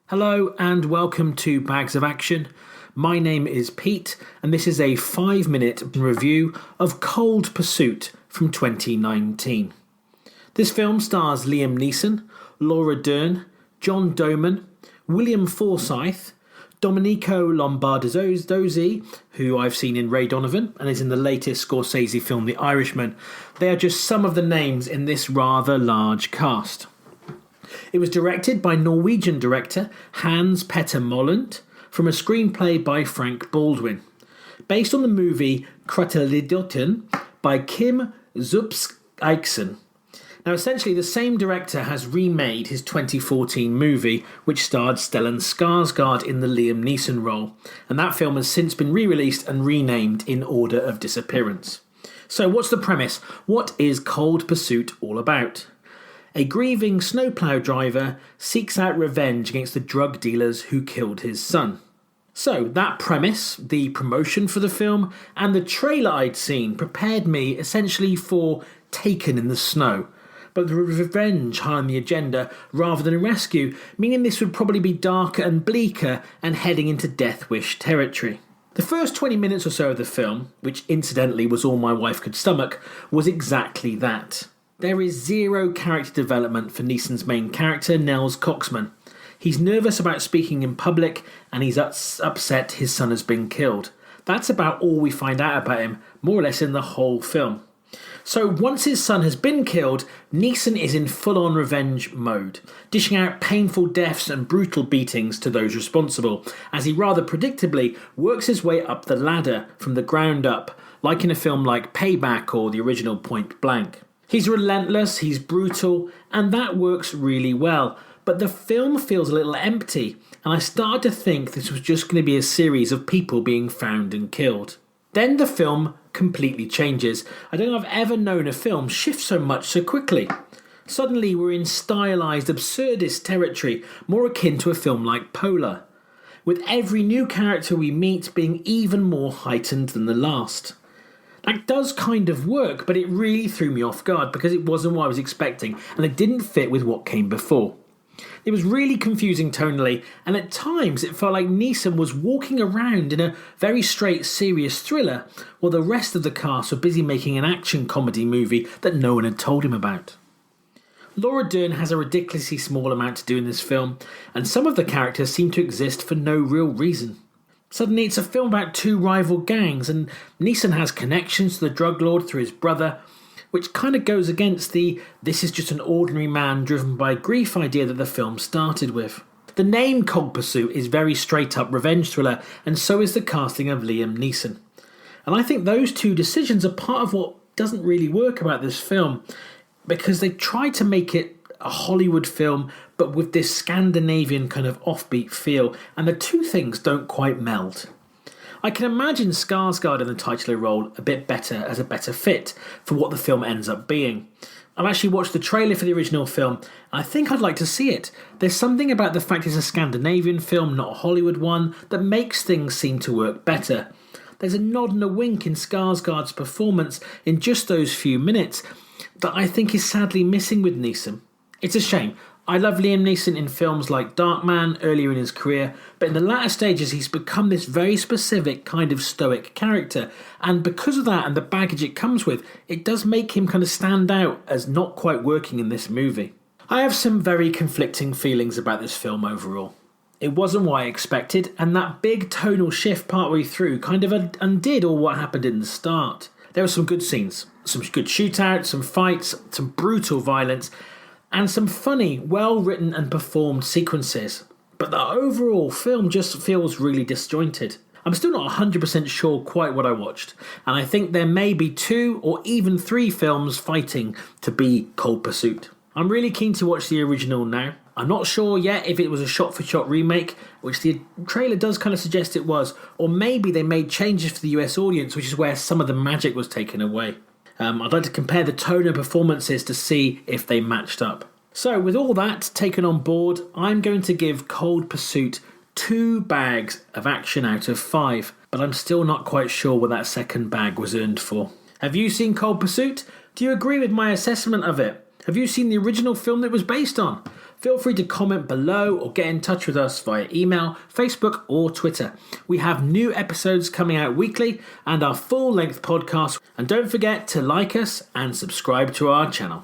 Hello and welcome to Bags of Action. My name is Pete and this is a 5-minute review of Cold Pursuit from 2019. This film stars Liam Neeson, Laura Dern, John Doman, William Forsythe, Domenico Lombardozzi, who I've seen in Ray Donovan and is in the latest Scorsese film The Irishman. They are just some of the names in this rather large cast. It was directed by Norwegian director Hans Petter Moland from a screenplay by Frank Baldwin, based on the movie Kraftidioten by Kim Zupskijksen. Now, essentially, the same director has remade his 2014 movie, which starred Stellan Skarsgård in the Liam Neeson role, and that film has since been re-released and renamed In Order of Disappearance. So, what's the premise? What is Cold Pursuit all about? A grieving snowplow driver seeks out revenge against the drug dealers who killed his son. So that premise, the promotion for the film, and the trailer I'd seen prepared me essentially for Taken in the Snow, but the revenge high on the agenda rather than a rescue, meaning this would probably be darker and bleaker and heading into Death Wish territory. The first 20 minutes or so of the film, which incidentally was all my wife could stomach, was exactly that. There is zero character development for Neeson's main character, Nels Coxman. He's nervous about speaking in public and he's upset his son has been killed. That's about all we find out about him, more or less in the whole film. So once his son has been killed, Neeson is in full-on revenge mode, dishing out painful deaths and brutal beatings to those responsible, as he rather predictably works his way up the ladder from the ground up, like in a film like Payback or the original Point Blank. He's relentless, he's brutal, and that works really well. But the film feels a little empty, and I started to think this was just going to be a series of people being found and killed. Then the film completely changes. I don't think I've ever known a film shift so much so quickly. Suddenly we're in stylized absurdist territory, more akin to a film like Polar, with every new character we meet being even more heightened than the last. That does kind of work, but it really threw me off guard because it wasn't what I was expecting and it didn't fit with what came before. It was really confusing tonally, and at times it felt like Neeson was walking around in a very straight, serious thriller, while the rest of the cast were busy making an action comedy movie that no one had told him about. Laura Dern has a ridiculously small amount to do in this film, and some of the characters seem to exist for no real reason. Suddenly it's a film about two rival gangs, and Neeson has connections to the drug lord through his brother, which kind of goes against the "this is just an ordinary man driven by grief" idea that the film started with. The name Cold Pursuit is very straight up revenge thriller, and so is the casting of Liam Neeson. And I think those two decisions are part of what doesn't really work about this film, because they try to make it a Hollywood film, but with this Scandinavian kind of offbeat feel, and the two things don't quite meld. I can imagine Skarsgård in the titular role a bit better as a better fit for what the film ends up being. I've actually watched the trailer for the original film, and I think I'd like to see it. There's something about the fact it's a Scandinavian film, not a Hollywood one, that makes things seem to work better. There's a nod and a wink in Skarsgård's performance in just those few minutes that I think is sadly missing with Neeson. It's a shame. I love Liam Neeson in films like Darkman earlier in his career, but in the latter stages he's become this very specific kind of stoic character, and because of that and the baggage it comes with, it does make him kind of stand out as not quite working in this movie. I have some very conflicting feelings about this film overall. It wasn't what I expected, and that big tonal shift partway through kind of undid all what happened in the start. There were some good scenes, some good shootouts, some fights, some brutal violence, and some funny, well-written and performed sequences. But the overall film just feels really disjointed. I'm still not 100% sure quite what I watched, and I think there may be 2 or even 3 films fighting to be Cold Pursuit. I'm really keen to watch the original now. I'm not sure yet if it was a shot-for-shot remake, which the trailer does kind of suggest it was, or maybe they made changes for the US audience, which is where some of the magic was taken away. I'd like to compare the tone of performances to see if they matched up. So with all that taken on board, I'm going to give Cold Pursuit 2 bags of action out of 5, but I'm still not quite sure what that second bag was earned for. Have you seen Cold Pursuit? Do you agree with my assessment of it? Have you seen the original film that it was based on? Feel free to comment below or get in touch with us via email, Facebook or Twitter. We have new episodes coming out weekly and our full-length podcast. And don't forget to like us and subscribe to our channel.